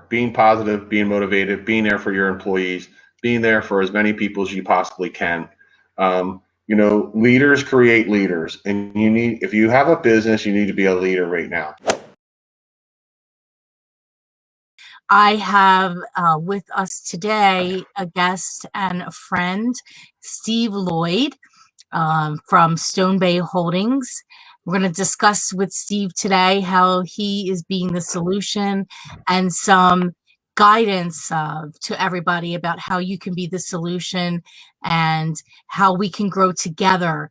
being positive, being motivated, being there for your employees, being there for as many people as you possibly can. Leaders create leaders, and if you have a business, you need to be a leader right now. I have with us today a guest and a friend, Steve Lloyd from Stone Bay Holdings. We're going to discuss with Steve today how he is being the solution and some guidance to everybody about how you can be the solution and how we can grow together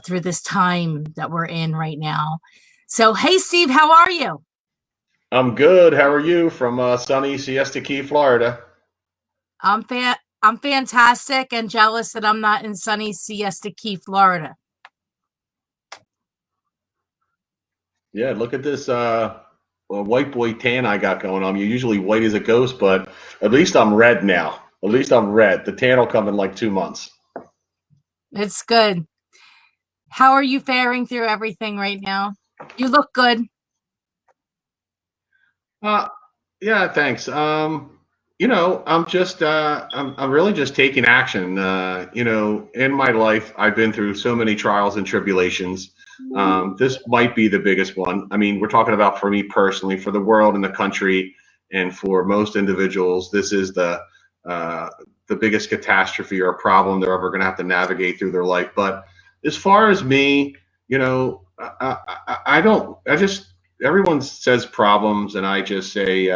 through this time that we're in right now. So, hey, Steve, how are you? I'm good. How are you from sunny Siesta Key, Florida? I'm fantastic and jealous that I'm not in sunny Siesta Key, Florida. Yeah, look at this white boy tan I got going on. You're usually white as a ghost, but at least I'm red now. At least I'm red. The tan will come in like 2 months. It's good. How are you faring through everything right now? You look good. Yeah, thanks. I'm just I'm really just taking action. In my life, I've been through so many trials and tribulations. This might be the biggest one. I mean, we're talking about for me personally, for the world and the country, and for most individuals, this is the biggest catastrophe or problem they're ever going to have to navigate through their life. But as far as me, I don't. Everyone says problems, and I just say,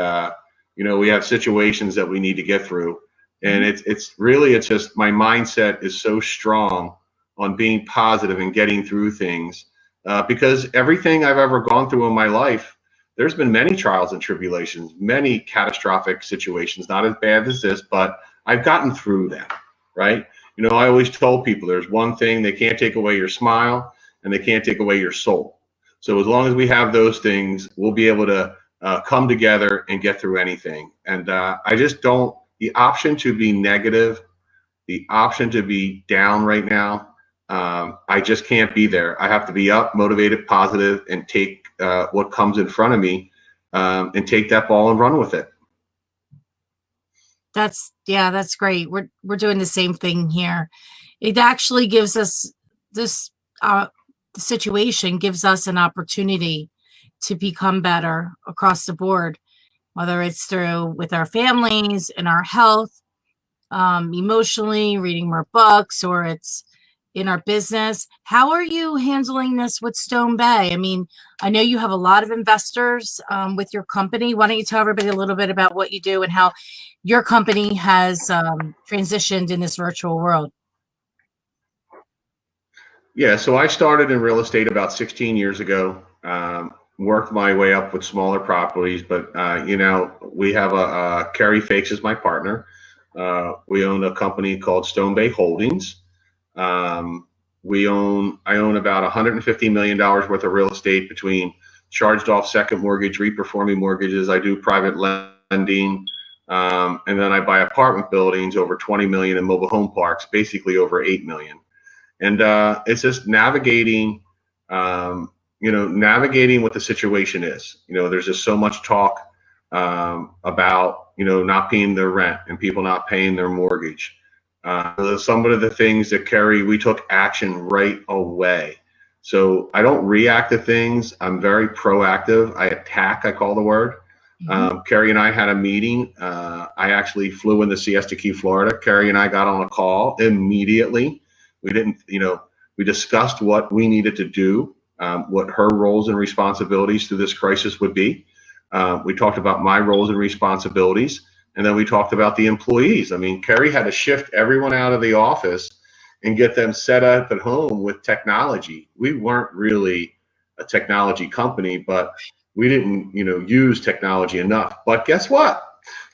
we have situations that we need to get through, and it's just my mindset is so strong on being positive and getting through things, because everything I've ever gone through in my life, there's been many trials and tribulations, many catastrophic situations, not as bad as this, but I've gotten through them, right? I always told people there's one thing: they can't take away your smile and they can't take away your soul. So as long as we have those things, we'll be able to come together and get through anything. And I just don't, the option to be negative, the option to be down right now, I just can't be there. I have to be up, motivated, positive, and take what comes in front of me, and take that ball and run with it. That's great. We're doing the same thing here. It actually gives us this situation gives us an opportunity to become better across the board, whether it's through with our families and our health, emotionally, reading more books, or it's in our business. How are you handling this with Stone Bay? I mean, I know you have a lot of investors with your company. Why don't you tell everybody a little bit about what you do and how your company has transitioned in this virtual world? Yeah, so I started in real estate about 16 years ago. Worked my way up with smaller properties, but we have Carrie Fakes is my partner. We own a company called Stone Bay Holdings. I own about $150 million worth of real estate between charged off second mortgage, reperforming mortgages. I do private lending, and then I buy apartment buildings over 20 million and mobile home parks, basically over 8 million. And it's just navigating what the situation is. There's just so much talk about, not paying their rent and people not paying their mortgage. Some of the things that we took action right away. So I don't react to things. I'm very proactive. I attack, I call the word. Carrie and I had a meeting. I actually flew into Siesta Key, Florida. Carrie and I got on a call immediately. We discussed what we needed to do, what her roles and responsibilities through this crisis would be. We talked about my roles and responsibilities, and then we talked about the employees. I mean, Carrie had to shift everyone out of the office and get them set up at home with technology. We weren't really a technology company, but we didn't, use technology enough. But guess what?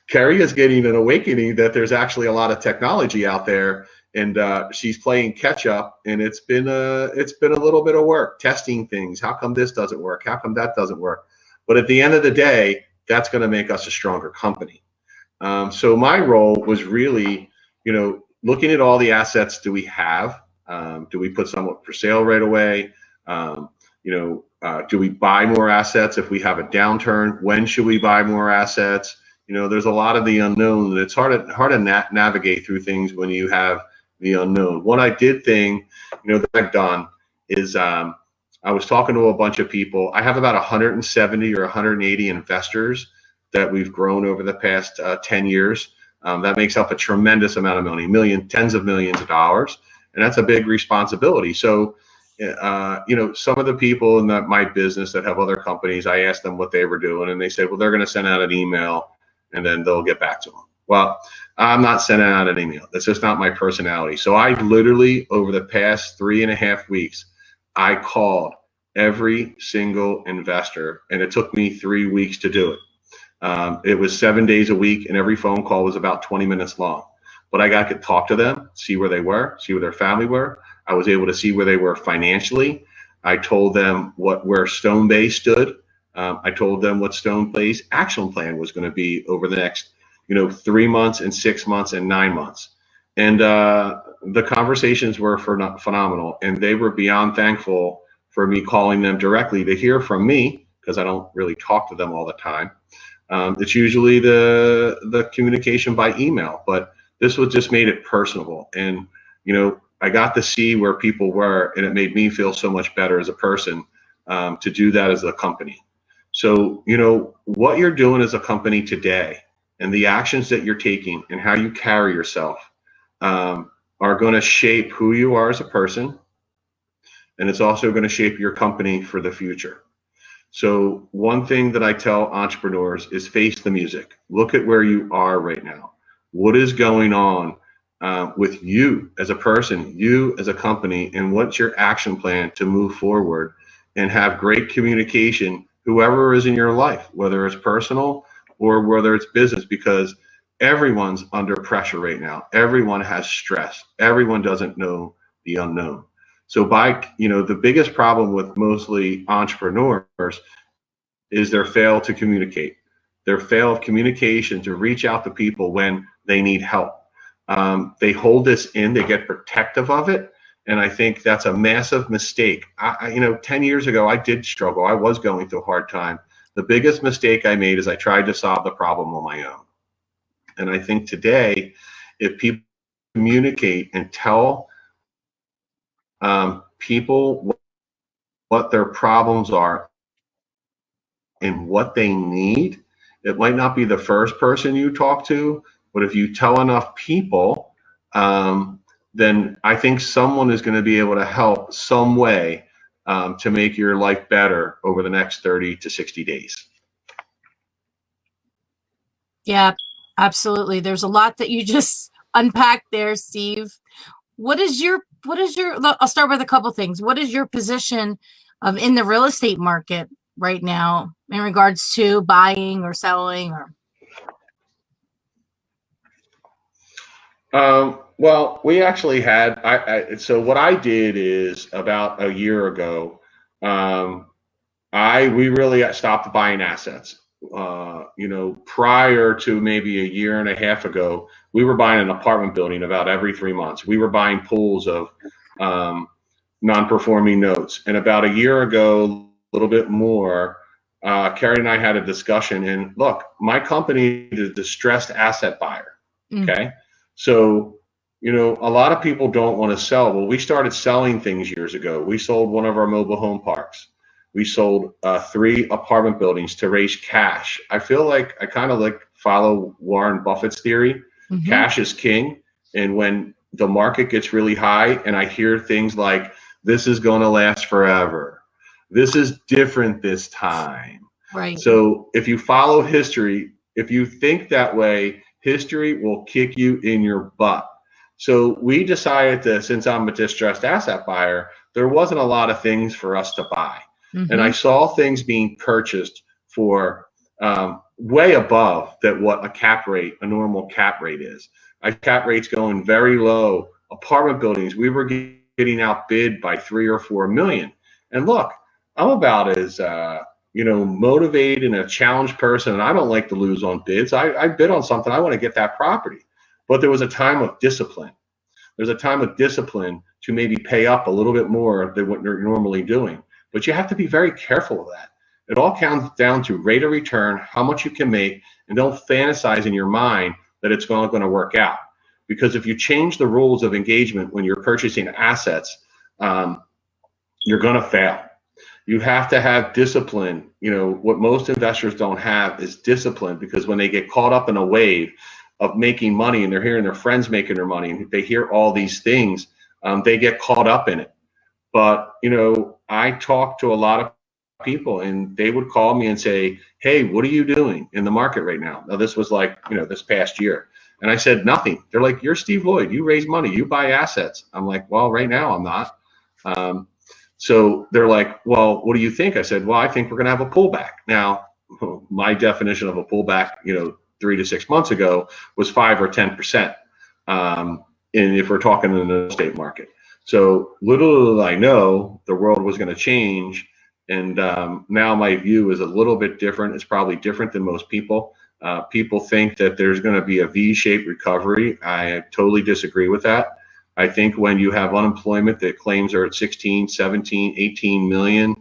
Carrie is getting an awakening that there's actually a lot of technology out there, and she's playing catch up. And it's been a little bit of work testing things. How come this doesn't work? How come that doesn't work? But at the end of the day, that's going to make us a stronger company. So my role was really, looking at all the assets. Do we have? Do we put some for sale right away? Do we buy more assets if we have a downturn? When should we buy more assets? there's a lot of the unknown, and it's hard to navigate through things when you have the unknown. What I did that I've done is I was talking to a bunch of people. I have about 170 or 180 investors that we've grown over the past 10 years. That makes up a tremendous amount of money, tens of millions of dollars, and that's a big responsibility. So, some of the people in my business that have other companies, I asked them what they were doing, and they said, well, they're going to send out an email, and then they'll get back to them. Well, I'm not sending out an email. That's just not my personality. So I literally, over the past 3.5 weeks, I called every single investor, and it took me 3 weeks to do it. It was 7 days a week, and every phone call was about 20 minutes long. But I got to talk to them, see where they were, see where their family were. I was able to see where they were financially. I told them where Stonebay stood. I told them what Stonebay's action plan was going to be over the next 3 months and 6 months and 9 months. And the conversations were phenomenal, and they were beyond thankful for me calling them directly to hear from me, because I don't really talk to them all the time. It's usually the communication by email, but this just made it personable. And, I got to see where people were, and it made me feel so much better as a person to do that as a company. So, what you're doing as a company today and the actions that you're taking and how you carry yourself are going to shape who you are as a person. And it's also going to shape your company for the future. So one thing that I tell entrepreneurs is face the music. Look at where you are right now. What is going on with you as a person, you as a company, and what's your action plan to move forward and have great communication, whoever is in your life, whether it's personal or whether it's business, because everyone's under pressure right now. Everyone has stress. Everyone doesn't know the unknown. So the biggest problem with mostly entrepreneurs is their fail to communicate, their fail of communication to reach out to people when they need help. They hold this in, they get protective of it. And I think that's a massive mistake. 10 years ago, I did struggle. I was going through a hard time. The biggest mistake I made is I tried to solve the problem on my own. And I think today, if people communicate and tell people what their problems are and what they need, it might not be the first person you talk to, but if you tell enough people, then I think someone is going to be able to help some way to make your life better over the next 30 to 60 days. Yeah, absolutely. There's a lot that you just unpacked there, Steve. I'll start with a couple things. What is your position in the real estate market right now in regards to buying or selling? Well, we actually had, so what I did is about a year ago, we really stopped buying assets. Prior to maybe a year and a half ago, we were buying an apartment building about every 3 months. We were buying pools of non-performing notes. And about a year ago, a little bit more, Carrie and I had a discussion. And look, my company is a distressed asset buyer. Okay. So, a lot of people don't want to sell. Well, we started selling things years ago. We sold one of our mobile home parks. We sold 3 apartment buildings to raise cash. I feel like I kind of follow Warren Buffett's theory. Mm-hmm. Cash is king. And when the market gets really high and I hear things like, this is going to last forever, this is different this time. Right. So if you follow history, if you think that way, history will kick you in your butt. So we decided since I'm a distressed asset buyer, there wasn't a lot of things for us to buy. Mm-hmm. And I saw things being purchased for way above what a normal cap rate is. Cap rates going very low. Apartment buildings, we were getting outbid by 3 or 4 million. And look, I'm about as motivated and a challenged person, and I don't like to lose on bids. I bid on something, I want to get that property. But there was a time of discipline. There's a time of discipline to maybe pay up a little bit more than what you're normally doing. But you have to be very careful of that. It all comes down to rate of return, how much you can make, and don't fantasize in your mind that it's not going to work out. Because if you change the rules of engagement when you're purchasing assets, you're going to fail. You have to have discipline. You know, what most investors don't have is discipline, because when they get caught up in a wave of making money and they're hearing their friends making their money and they hear all these things, they get caught up in it. But, you know, I talk to a lot of people and they would call me and say, hey, what are you doing in the market right now? Now, this was like, you know, this past year. And I said, nothing. They're like, you're Steve Lloyd. You raise money. You buy assets. I'm like, well, right now I'm not. So they're like, well, what do you think? I said, well, I think we're going to have a pullback. Now, my definition of a pullback, you know, 3 to 6 months ago was 5 or 10%. And if we're talking in the real estate market. So little did I know the world was going to change. And now my view is a little bit different. It's probably different than most people. People think that there's going to be a V-shaped recovery. I totally disagree with that. I think when you have unemployment that claims are at 16, 17, 18 million,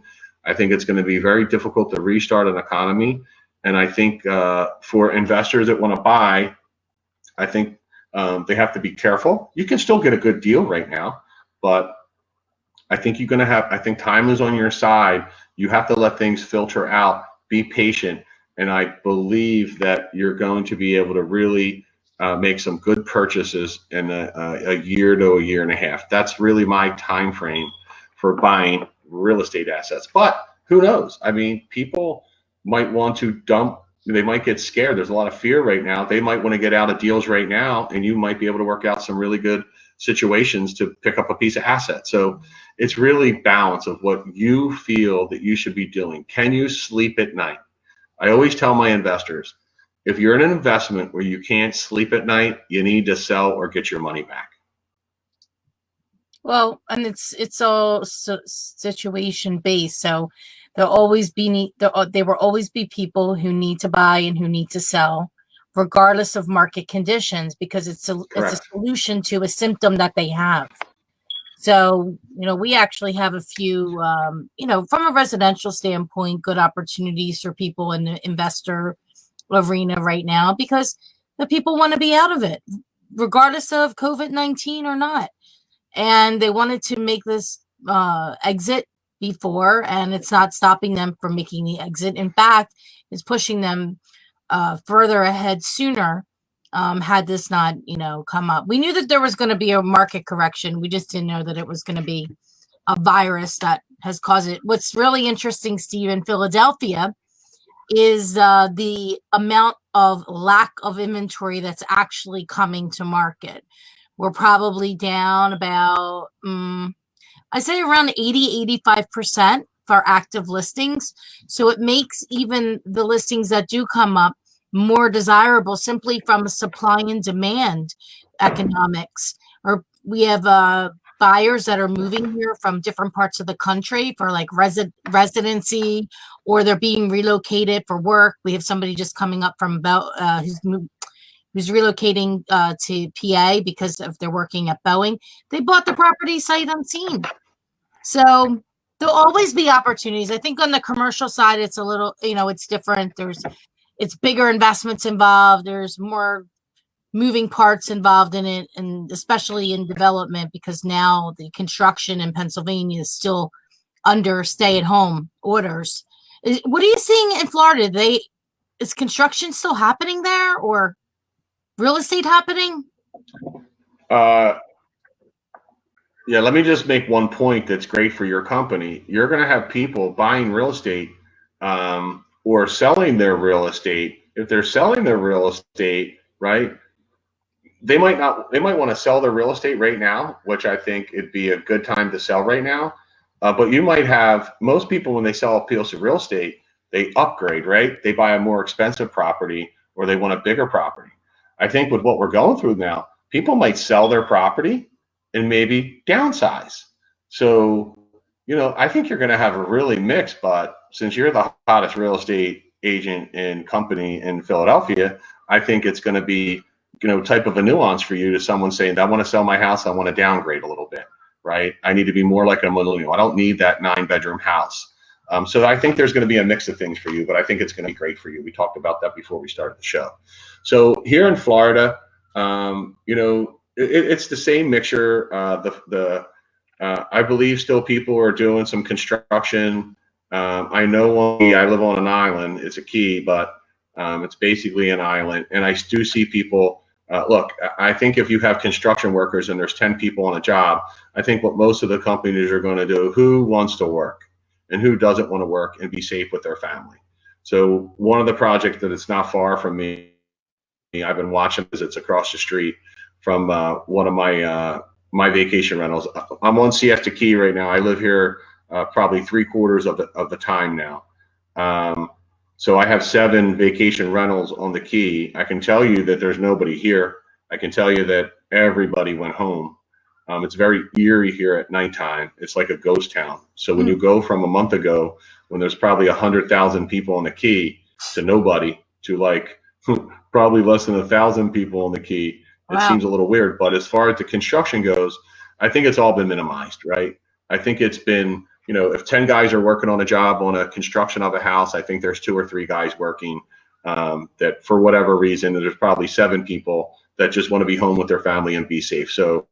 I think it's going to be very difficult to restart an economy. And I think for investors that want to buy, I think they have to be careful. You can still get a good deal right now, but I think you're going to have, I think time is on your side. You have to let things filter out, be patient. And I believe that you're going to be able to really make some good purchases in a year to a year and a half. That's really my time frame for buying real estate assets. But who knows? I mean, people might want to dump. They might get scared. There's a lot of fear right now. They might want to get out of deals right now, and you might be able to work out some really good situations to pick up a piece of asset. So it's really balance of what you feel that you should be doing. Can you sleep at night? I always tell my investors, if you're in an investment where you can't sleep at night, you need to sell or get your money back. Well, and it's all situation based. So there will always be people who need to buy and who need to sell, regardless of market conditions, because it's a solution to a symptom that they have. So, you know, we actually have a few, you know, from a residential standpoint, good opportunities for people in the investor arena right now, because the people want to be out of it, regardless of COVID-19 or not. And they wanted to make this exit before, and it's not stopping them from making the exit. In fact, it's pushing them further ahead sooner. Had this not, you know, come up. We knew that there was going to be a market correction. We just didn't know that it was going to be a virus that has caused it. What's really interesting, Steve, in Philadelphia is the amount of lack of inventory that's actually coming to market. We're probably down about, I say around 80, 85% for active listings. So it makes even the listings that do come up more desirable simply from a supply and demand economics. Or we have buyers that are moving here from different parts of the country for like residency, or they're being relocated for work. We have somebody just coming up from who's relocating to PA because of they're working at Boeing. They bought the property sight unseen. So there'll always be opportunities. I think on the commercial side, it's a little, you know, it's different. It's bigger investments involved. There's more moving parts involved in it, and especially in development, because now the construction in Pennsylvania is still under stay-at-home orders. What are you seeing in Florida? Is construction still happening there, or real estate happening? Yeah, let me just make one point that's great for your company. You're going to have people buying real estate or selling their real estate. If they're selling their real estate, right, they might want to sell their real estate right now, which I think it'd be a good time to sell right now. But you might have, most people when they sell a piece of real estate, they upgrade, right? They buy a more expensive property or they want a bigger property. I think with what we're going through now, people might sell their property and maybe downsize. So, you know, I think you're going to have a really mixed, but since you're the hottest real estate agent and company in Philadelphia, I think it's going to be, you know, type of a nuance for you to someone saying, I want to sell my house, I want to downgrade a little bit, right? I need to be more like a millennial. I don't need that 9-bedroom house. So I think there's going to be a mix of things for you, but I think it's going to be great for you. We talked about that before we started the show. So here in Florida, it's the same mixture. I believe still people are doing some construction. I know I live on an island. It's a key, but it's basically an island. And I do see people. Look, I think if you have construction workers and there's 10 people on a job, I think what most of the companies are going to do, who wants to work and who doesn't want to work and be safe with their family. So one of the projects that it's not far from me, I've been watching because it's across the street from one of my vacation rentals. I'm on Siesta Key right now. I live here probably 3/4 of the time now. So I have 7 vacation rentals on the key. I can tell you that there's nobody here. I can tell you that everybody went home. It's very eerie here at nighttime. It's like a ghost town. So when you go from a month ago, when there's probably 100,000 people on the key, to nobody, to like probably less than 1,000 people on the key, it seems a little weird. But as far as the construction goes, I think it's all been minimized, right? I think it's been, if 10 guys are working on a job on a construction of a house, I think there's 2 or 3 guys working that for whatever reason, there's probably 7 people that just want to be home with their family and be safe. So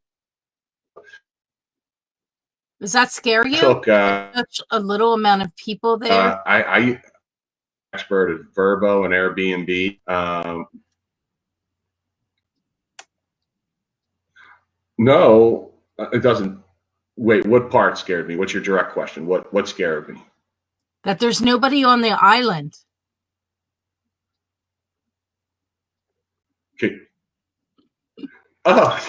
does that scare you? Took such a little amount of people there. I expert at Verbo and Airbnb. No, it doesn't. Wait, what part scared me? What's your direct question? What scared me? That there's nobody on the island. Okay. Oh,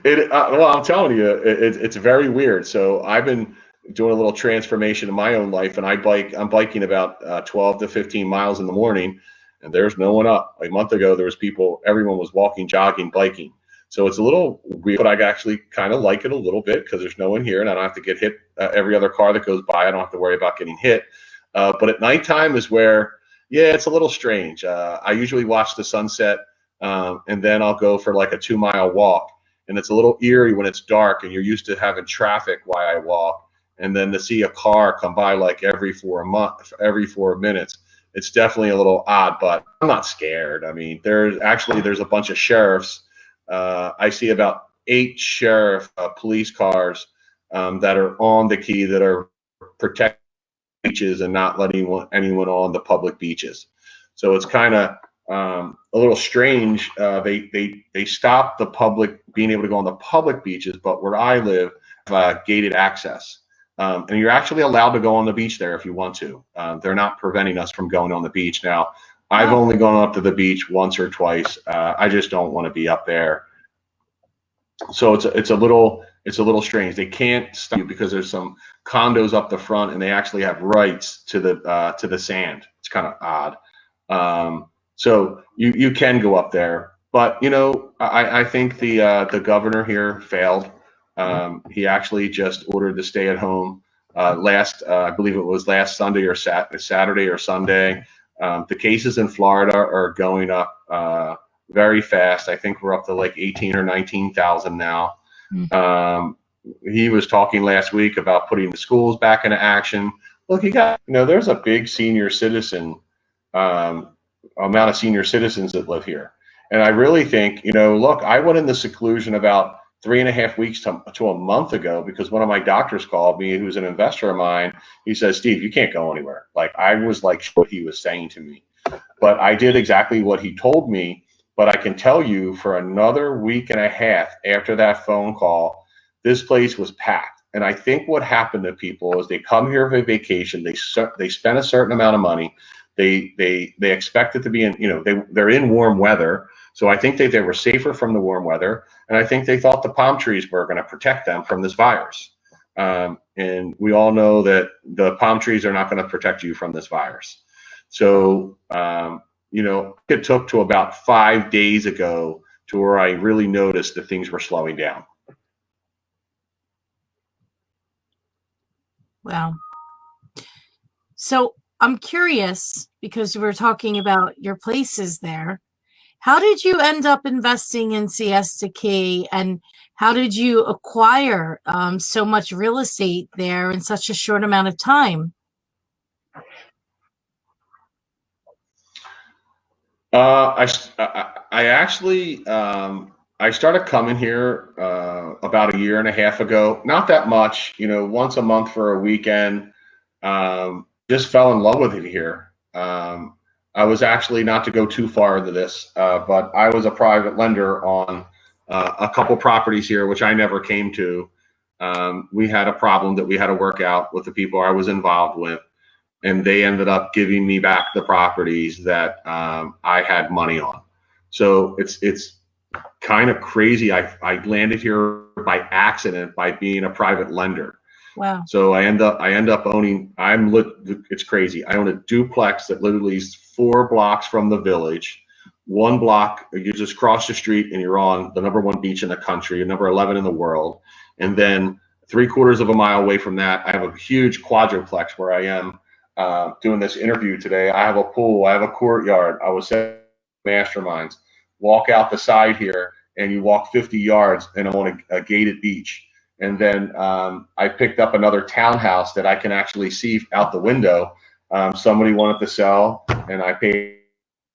well, I'm telling you, it's very weird. So I've been doing a little transformation in my own life, and I'm biking about 12 to 15 miles in the morning, and there's no one up. Like a month ago, there was people, everyone was walking, jogging, biking. So it's a little weird, but I actually kind of like it a little bit because there's no one here, and I don't have to get hit. Every other car that goes by, I don't have to worry about getting hit. But at nighttime is where, it's a little strange. I usually watch the sunset. And then I'll go for like a 2-mile walk, and it's a little eerie when it's dark and you're used to having traffic while I walk, and then to see a car come by like every 4 minutes, it's definitely a little odd, but I'm not scared. I mean, there's a bunch of sheriffs. I see about 8 police cars that are on the key that are protecting beaches and not letting anyone on the public beaches. So it's kind of a little strange. They stopped the public being able to go on the public beaches, but where I live, gated access. And you're actually allowed to go on the beach there if you want to. They're not preventing us from going on the beach. Now, I've only gone up to the beach once or twice. I just don't want to be up there. So it's a little strange. They can't stop you because there's some condos up the front, and they actually have rights to the sand. It's kind of odd. So you can go up there, but I think the governor here failed. He actually just ordered to stay at home I believe it was last Sunday or Saturday or Sunday. The cases in Florida are going up very fast. I think we're up to like 18 or 19,000 now. He was talking last week about putting the schools back into action. Look, there's a big senior citizen amount of senior citizens that live here. And I really think, look, I went into seclusion about 3.5 weeks to a month ago because one of my doctors called me, who's an investor of mine. He says, Steve, you can't go anywhere. Like, I was like what he was saying to me. But I did exactly what he told me. But I can tell you for another week and a half after that phone call, this place was packed. And I think what happened to people is they come here for vacation, they spend a certain amount of money. They expect it to be they're in warm weather. So I think they were safer from the warm weather. And I think they thought the palm trees were going to protect them from this virus. And we all know that the palm trees are not going to protect you from this virus. So, it took to about 5 days ago to where I really noticed that things were slowing down. Wow. So I'm curious, because we're talking about your places there. How did you end up investing in Siesta Key, and how did you acquire so much real estate there in such a short amount of time? I actually I started coming here about a year and a half ago. Not that much, once a month for a weekend. Just fell in love with it here. I was actually, not to go too far into this, but I was a private lender on a couple properties here, which I never came to. We had a problem that we had to work out with the people I was involved with, and they ended up giving me back the properties that I had money on. So it's kind of crazy. I landed here by accident by being a private lender. Wow. So I end up owning. It's crazy. I own a duplex that literally is 4 blocks from the village. One block, you just cross the street and you're on the #1 beach in the country, number 11 in the world. And then 3/4 of a mile away from that, I have a huge quadruplex where I am doing this interview today. I have a pool. I have a courtyard. I was setting masterminds. Walk out the side here, and you walk 50 yards, and I'm on a gated beach. And then I picked up another townhouse that I can actually see out the window. Somebody wanted to sell, and I paid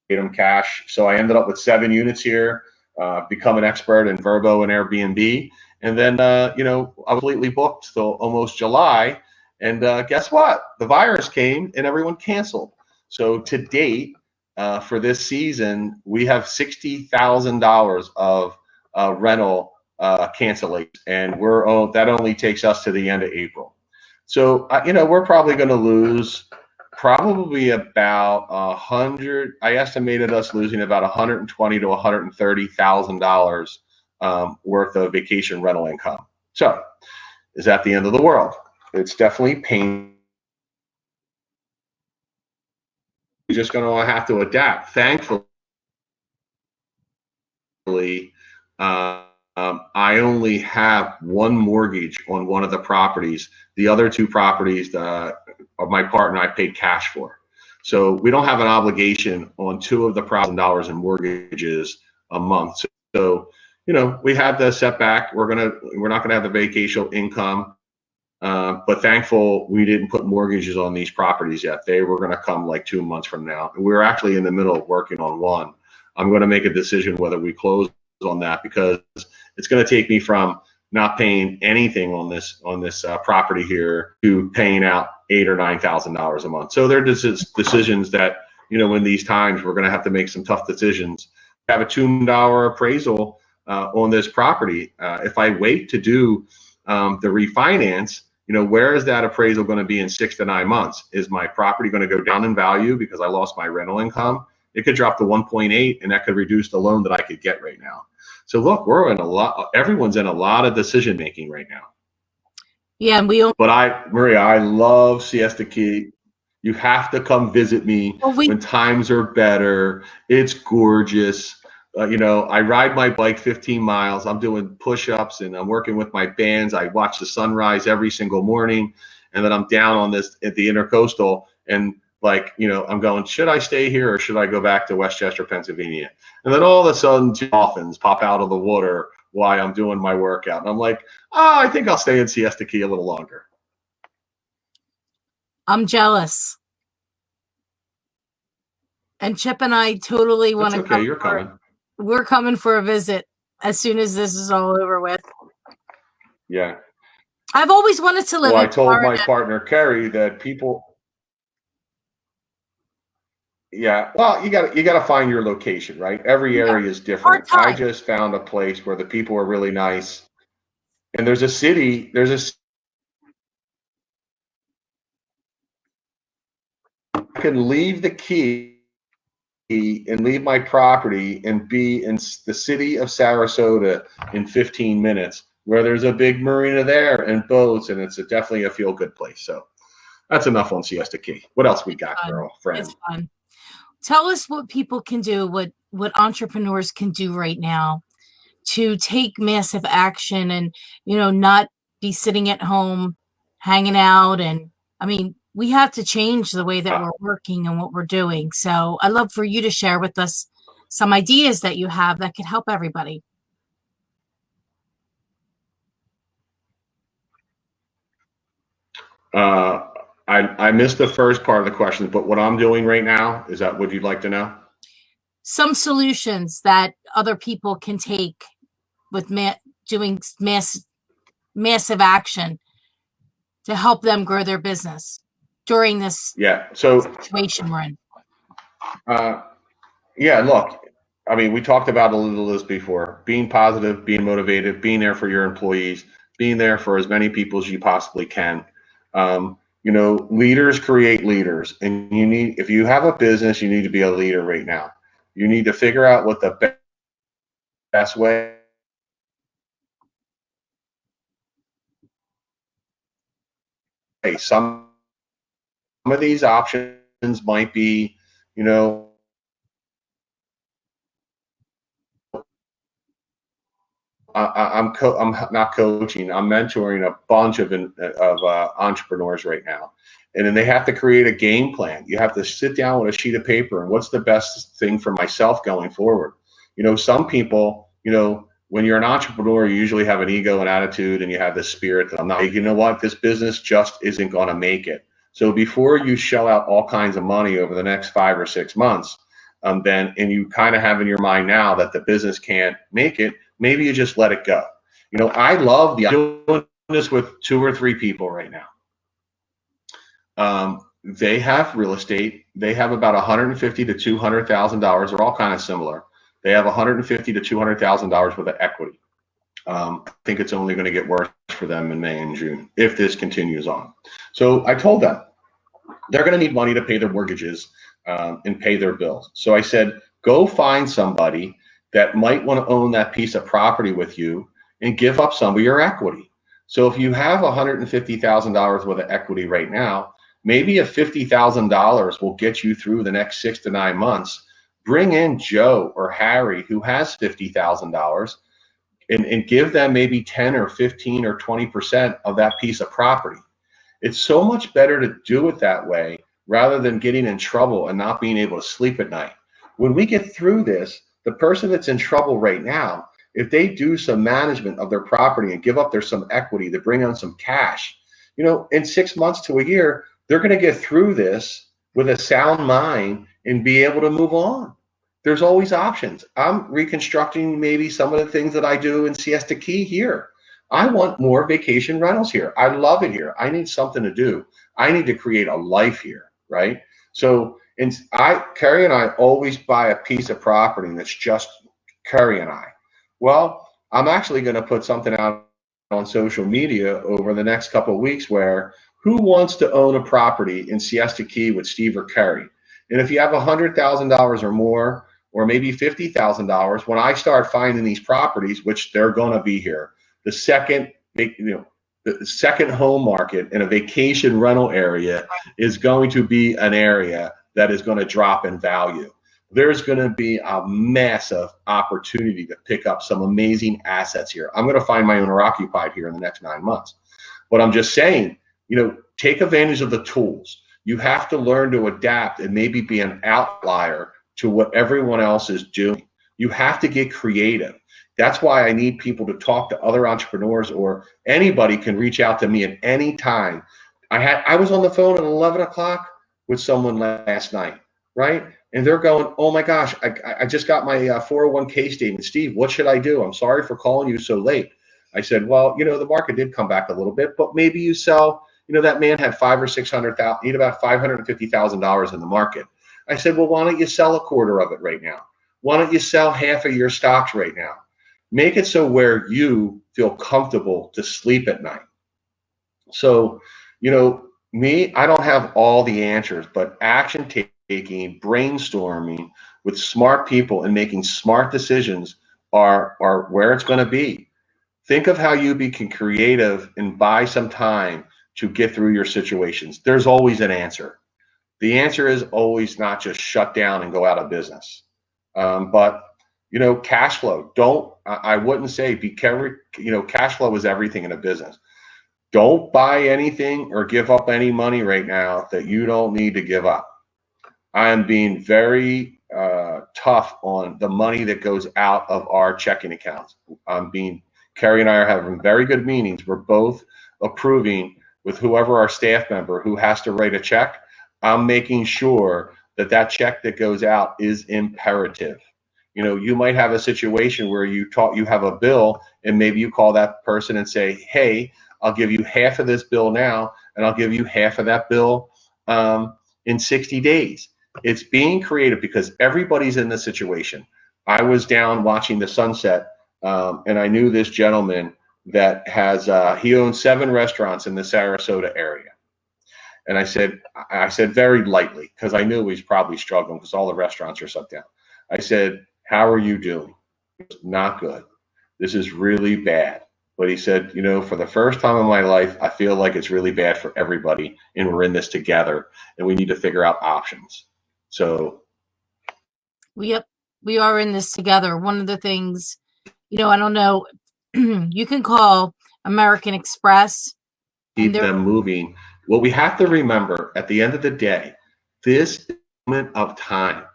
them cash. So I ended up with 7 units here, become an expert in Verbo and Airbnb. And then, I was completely booked till almost July. And guess what? The virus came and everyone canceled. So to date, for this season, we have $60,000 of rental cancellation, and that only takes us to the end of April. So we're probably going to lose probably about 100. I estimated us losing about 120 to 130,000 dollars worth of vacation rental income. So is that the end of the world? It's definitely painful. You're just going to have to adapt. Thankfully, I only have one mortgage on one of the properties. The other 2 properties of my partner I paid cash for. So we don't have an obligation on 2 of the $1,000 in mortgages a month. So we had the setback. We're not gonna have the vacation income, but thankful we didn't put mortgages on these properties yet. They were gonna come like 2 months from now. And we're actually in the middle of working on one. I'm gonna make a decision whether we close on that, because it's going to take me from not paying anything on this property here to paying out $8,000 or $9,000 a month. So there are decisions that in these times we're going to have to make some tough decisions. I have a $2 million appraisal on this property. If I wait to do the refinance, where is that appraisal going to be in 6 to 9 months? Is my property going to go down in value because I lost my rental income? It could drop to 1.8, and that could reduce the loan that I could get right now. So look, everyone's in a lot of decision making right now. Yeah, and But Maria, I love Siesta Key. You have to come visit me when times are better. It's gorgeous. I ride my bike 15 miles. I'm doing push-ups and I'm working with my bands. I watch the sunrise every single morning, and then I'm down at the Intercoastal, and I'm going, should I stay here or should I go back to Westchester, Pennsylvania? And then all of a sudden, 2 dolphins pop out of the water while I'm doing my workout. And I'm like, I think I'll stay in Siesta Key a little longer. I'm jealous. And Chip and I totally want to come. Okay, you're coming. We're coming for a visit as soon as this is all over with. Yeah. I've always wanted to live in I told Florida. my partner, Carrie, that people... Yeah, well, you got to find your location, right? Every area is different. I just found a place where the people are really nice, and there's a city. I can leave the key and leave my property and be in the city of Sarasota in 15 minutes, where there's a big marina there and boats, and it's definitely a feel-good place. So that's enough on Siesta Key. What else we got, girlfriend? It's fun. Tell us what people can do, what entrepreneurs can do right now to take massive action and, not be sitting at home, hanging out. And we have to change the way that we're working and what we're doing. So I'd love for you to share with us some ideas that you have that could help everybody. I missed the first part of the question, but what I'm doing right now, is that what you'd like to know? some solutions that other people can take with doing massive action to help them grow their business during this situation we're in. Yeah, look, I mean, we talked about a little of this before. Being positive, being motivated, being there for your employees, being there for as many people as you possibly can. Leaders create leaders, and if you have a business, you need to be a leader right now. You need to figure out what the best way. Some of these options might be, I'm not coaching. I'm mentoring a bunch of entrepreneurs right now, and then they have to create a game plan. You have to sit down with a sheet of paper and what's the best thing for myself going forward. Some people, when you're an entrepreneur, you usually have an ego and attitude, and you have this spirit that I'm not. You know what? This business just isn't going to make it. So before you shell out all kinds of money over the next 5 or 6 months, and you kind of have in your mind now that the business can't make it, maybe you just let it go. I love I'm doing this with 2 or 3 people right now. They have real estate. They have about $150,000 to $200,000. They're all kind of similar. They have $150,000 to $200,000 worth of equity. I think it's only going to get worse for them in May and June if this continues on. So I told them they're going to need money to pay their mortgages and pay their bills. So I said, go find somebody that might want to own that piece of property with you and give up some of your equity. So if you have $150,000 worth of equity right now, maybe if $50,000 will get you through the next 6 to 9 months, bring in Joe or Harry who has $50,000 and give them maybe 10 or 15 or 20% of that piece of property. It's so much better to do it that way rather than getting in trouble and not being able to sleep at night. When we get through this, the person that's in trouble right now, if they do some management of their property and give up some equity to bring on some cash, in 6 months to a year, they're going to get through this with a sound mind and be able to move on. There's always options. I'm reconstructing maybe some of the things that I do in Siesta Key here. I want more vacation rentals here. I love it here. I need something to do. I need to create a life here, right? So Carrie and I always buy a piece of property that's just Carrie and I. Well, I'm actually going to put something out on social media over the next couple of weeks where who wants to own a property in Siesta Key with Steve or Carrie? And if you have $100,000 or more, or maybe $50,000, when I start finding these properties, which they're going to be here, the second home market in a vacation rental area is going to be an area that is going to drop in value. There's going to be a massive opportunity to pick up some amazing assets here. I'm going to find my owner occupied here in the next 9 months. But I'm just saying, take advantage of the tools. You have to learn to adapt and maybe be an outlier to what everyone else is doing. You have to get creative. That's why I need people to talk to other entrepreneurs, or anybody can reach out to me at any time. I was on the phone at 11 o'clock with someone last night, right? And they're going, oh my gosh, I just got my 401k statement. Steve, what should I do? I'm sorry for calling you so late. I said, well, the market did come back a little bit, but maybe you sell, that man had $500,000 or $600,000, he had about $550,000 in the market. I said, well, why don't you sell a quarter of it right now? Why don't you sell half of your stocks right now? Make it so where you feel comfortable to sleep at night. So, me, I don't have all the answers, but action taking, brainstorming with smart people and making smart decisions are where it's going to be. Think of how you become creative and buy some time to get through your situations. There's always an answer. The answer is always not just shut down and go out of business. But cash flow. I wouldn't say be careful. Cash flow is everything in a business. Don't buy anything or give up any money right now that you don't need to give up. I am being very tough on the money that goes out of our checking accounts. Carrie and I are having very good meetings. We're both approving with whoever our staff member who has to write a check. I'm making sure that that check that goes out is imperative. You know, you might have a situation where you have a bill, and maybe you call that person and say, hey, I'll give you half of this bill now, and I'll give you half of that bill in 60 days. It's being creative because everybody's in this situation. I was down watching the sunset, and I knew this gentleman that has, he owns 7 restaurants in the Sarasota area. And I said very lightly, because I knew he's probably struggling because all the restaurants are shut down. I said, how are you doing? Not good. This is really bad. But he said, you know, for the first time in my life, I feel like it's really bad for everybody, and we're in this together, and we need to figure out options. So, yep, we are in this together. One of the things, you know, I don't know, you can call American Express. Keep them moving. What we have to remember at the end of the day, this is a moment of time.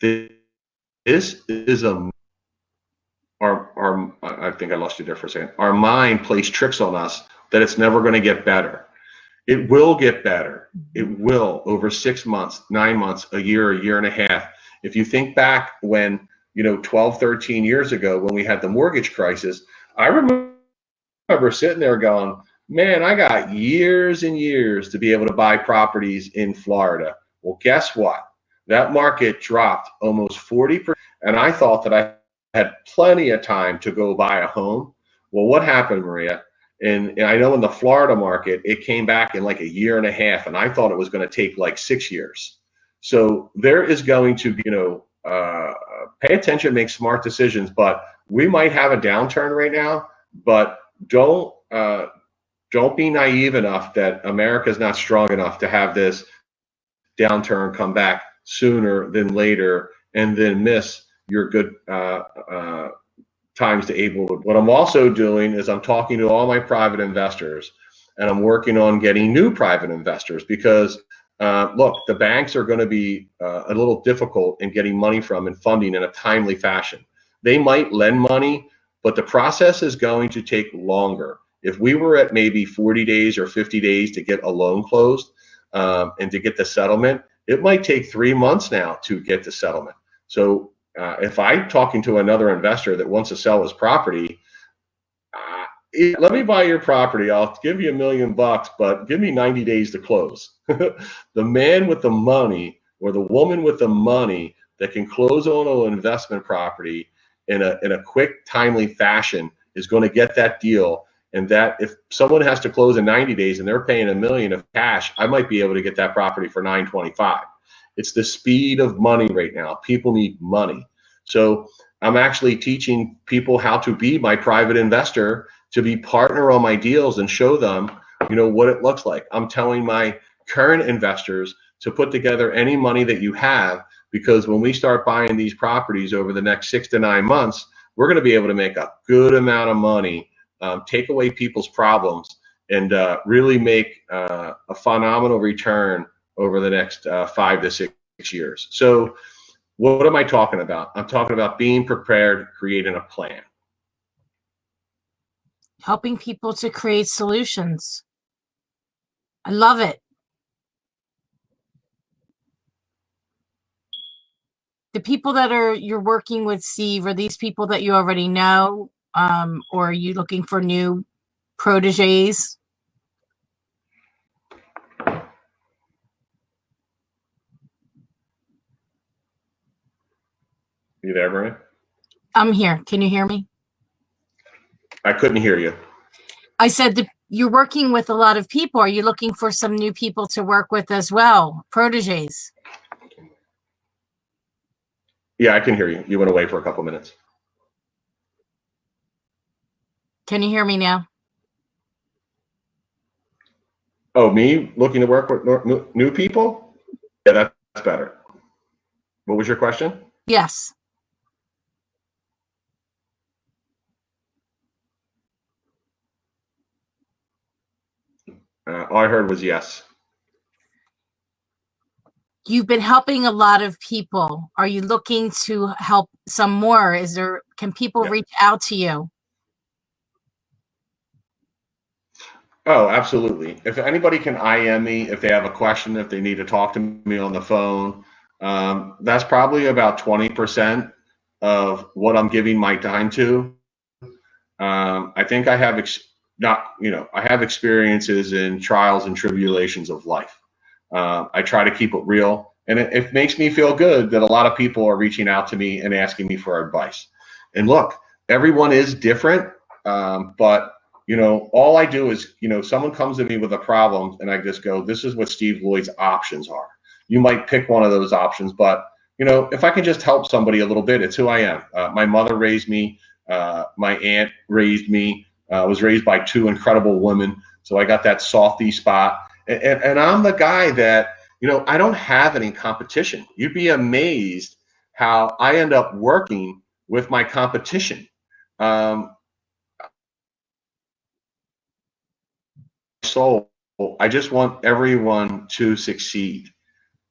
This is I think I lost you there for a second. Our mind plays tricks on us that it's never going to get better. It will get better. It will over 6 months, 9 months, a year and a half. If you think back when, you know, 12, 13 years ago when we had the mortgage crisis, I remember sitting there going, man, I got years and years to be able to buy properties in Florida. Well, guess what? That market dropped almost 40%, and I thought that I had plenty of time to go buy a home. Well, what happened, Maria? And I know in the Florida market, it came back in like a year and a half, and I thought it was going to take like 6 years. So there is going to be, you know, pay attention, make smart decisions. But we might have a downturn right now, but don't be naive enough that America's not strong enough to have this downturn come back sooner than later, and then miss your good times to able to. What I'm also doing is I'm talking to all my private investors, and I'm working on getting new private investors because look, the banks are going to be a little difficult in getting money from and funding in a timely fashion. They might lend money, but the process is going to take longer. If we were at maybe 40 days or 50 days to get a loan closed and to get the settlement, it might take 3 months now to get the settlement. So if I'm talking to another investor that wants to sell his property, let me buy your property. I'll give you $1 million, but give me 90 days to close. The man with the money or the woman with the money that can close on an investment property in a quick, timely fashion is going to get that deal. And that if someone has to close in 90 days and they're paying $1 million of cash, I might be able to get that property for $925. It's the speed of money right now. People need money. So I'm actually teaching people how to be my private investor, to be partner on my deals and show them, you know, what it looks like. I'm telling my current investors to put together any money that you have, because when we start buying these properties over the next 6 to 9 months, we're going to be able to make a good amount of money, take away people's problems, and really make a phenomenal return over the next 5 to 6 years. So what am I talking about? I'm talking about being prepared, creating a plan. Helping people to create solutions. I love it. The people that you're working with, Steve, are these people that you already know, or are you looking for new proteges? You there, Maria? I'm here. Can you hear me? I couldn't hear you. I said that you're working with a lot of people. Are you looking for some new people to work with as well? Proteges? Yeah, I can hear you. You went away for a couple minutes. Can you hear me now? Oh, me looking to work with new people? Yeah, that's better. What was your question? Yes. All I heard was yes. You've been helping a lot of people. Are you looking to help some more? Can people reach out to you? Oh, absolutely. If anybody can IM me, if they have a question, if they need to talk to me on the phone, that's probably about 20% of what I'm giving my time to. I think I have not, I have experiences in trials and tribulations of life. I try to keep it real, and it makes me feel good that a lot of people are reaching out to me and asking me for advice. And look, everyone is different, but all I do is, someone comes to me with a problem, and I just go, "This is what Steve Lloyd's options are." You might pick one of those options, but if I can just help somebody a little bit, it's who I am. My mother raised me. My aunt raised me. Was raised by two incredible women, so I got that softy spot. And I'm the guy that, I don't have any competition. You'd be amazed how I end up working with my competition. Um, soul, I just want everyone to succeed.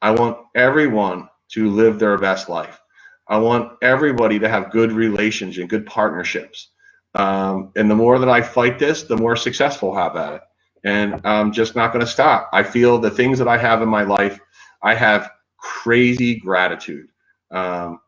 I want everyone to live their best life. I want everybody to have good relations and good partnerships. And the more that I fight this, the more successful I'll have at it. And I'm just not going to stop. I feel the things that I have in my life, I have crazy gratitude. Um,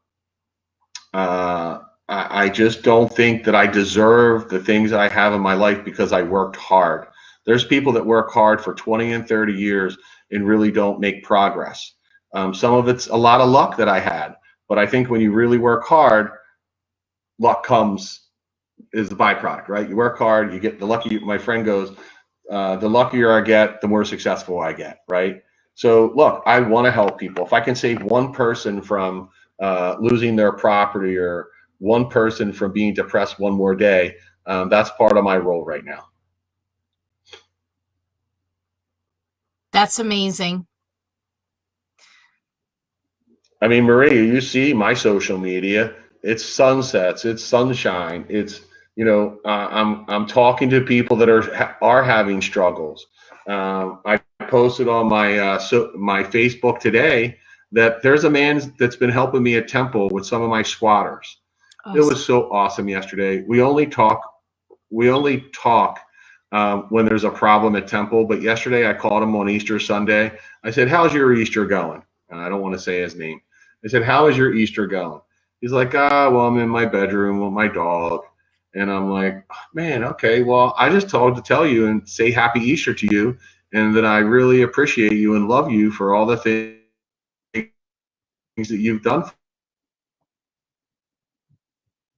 I just don't think that I deserve the things that I have in my life because I worked hard. There's people that work hard for 20 and 30 years and really don't make progress. Some of it's a lot of luck that I had, but I think when you really work hard, luck comes is the byproduct, right? You work hard, you get the lucky. My friend goes, the luckier I get, the more successful I get, right? So look, I want to help people. If I can save one person from losing their property or one person from being depressed one more day, that's part of my role right now. That's amazing. I mean, Maria, you see my social media. It's sunsets, it's sunshine. It's I'm talking to people that are having struggles. I posted on my Facebook today that there's a man that's been helping me at Temple with some of my squatters. It Awesome. was so awesome yesterday. We only talk when there's a problem at Temple. But yesterday I called him on Easter Sunday. I said, "How's your Easter going?" I don't want to say his name. I said, "How is your Easter going?" He's like, well, I'm in my bedroom with my dog." And I'm like, "Oh, man, okay. Well, I just told to tell you and say Happy Easter to you, and that I really appreciate you and love you for all the things that you've done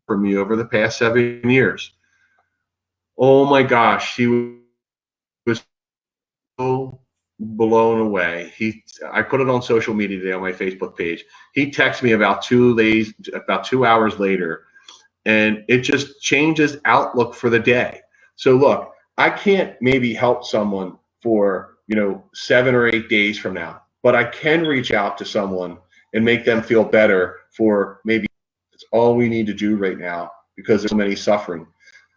for me over the past 7 years." Oh my gosh, he was so blown away. I put it on social media today on my Facebook page. He texted me about 2 hours later, and it just changes outlook for the day. So look, I can't maybe help someone for 7 or 8 days from now, but I can reach out to someone and make them feel better for maybe it's all we need to do right now because there's so many suffering.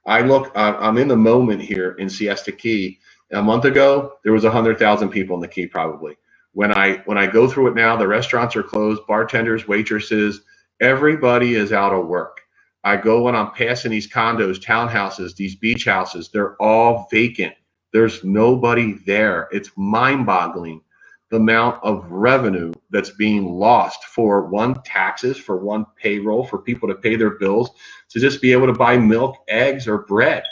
I'm in the moment here in Siesta Key. A month ago, there was 100,000 people in the Key probably. When I go through it now, the restaurants are closed, bartenders, waitresses, everybody is out of work. I go when I'm passing these condos, townhouses, these beach houses, they're all vacant. There's nobody there. It's mind-boggling the amount of revenue that's being lost for one taxes, for one payroll, for people to pay their bills, to just be able to buy milk, eggs, or bread.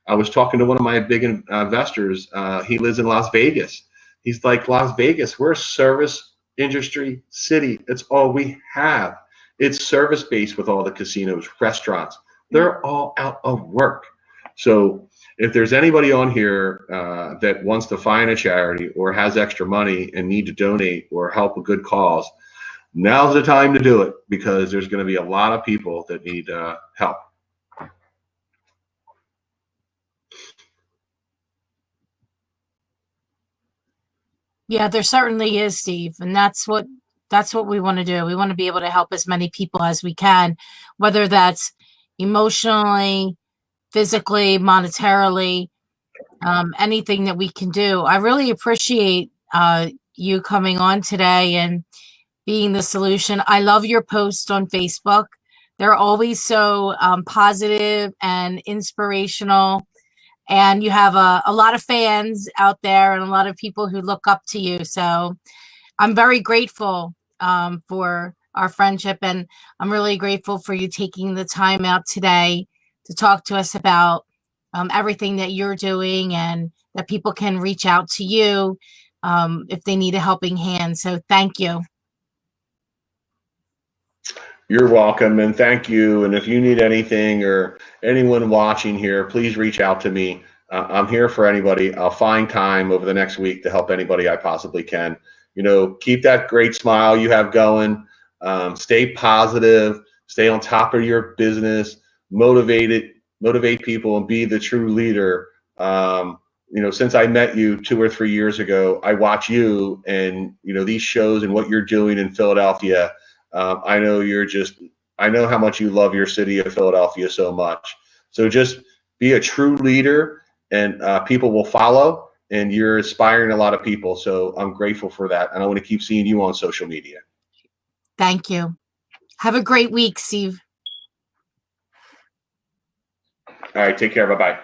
I was talking to one of my big investors. He lives in Las Vegas. He's like, "Las Vegas, we're a service industry city. It's all we have. It's service based with all the casinos, restaurants. They're all out of work." So if there's anybody on here that wants to find a charity or has extra money and need to donate or help a good cause, now's the time to do it because there's going to be a lot of people that need help. Yeah, there certainly is, Steve, and that's what we want to do. We want to be able to help as many people as we can, whether that's emotionally, physically, monetarily, anything that we can do. I really appreciate you coming on today and being the solution. I love your posts on Facebook. They're always so positive and inspirational. and you have a lot of fans out there and a lot of people who look up to you. So I'm very grateful for our friendship, and I'm really grateful for you taking the time out today to talk to us about everything that you're doing, and that people can reach out to you if they need a helping hand. So thank you. You're welcome, and thank you. And if you need anything, or anyone watching here, please reach out to me. I'm here for anybody. I'll find time over the next week to help anybody I possibly can. Keep that great smile you have going. Stay positive. Stay on top of your business. Motivate people, and be the true leader. Since I met you 2 or 3 years ago, I watch you and these shows and what you're doing in Philadelphia. I know how much you love your city of Philadelphia so much. So just be a true leader, and people will follow, and you're inspiring a lot of people. So I'm grateful for that. And I want to keep seeing you on social media. Thank you. Have a great week, Steve. All right. Take care. Bye-bye.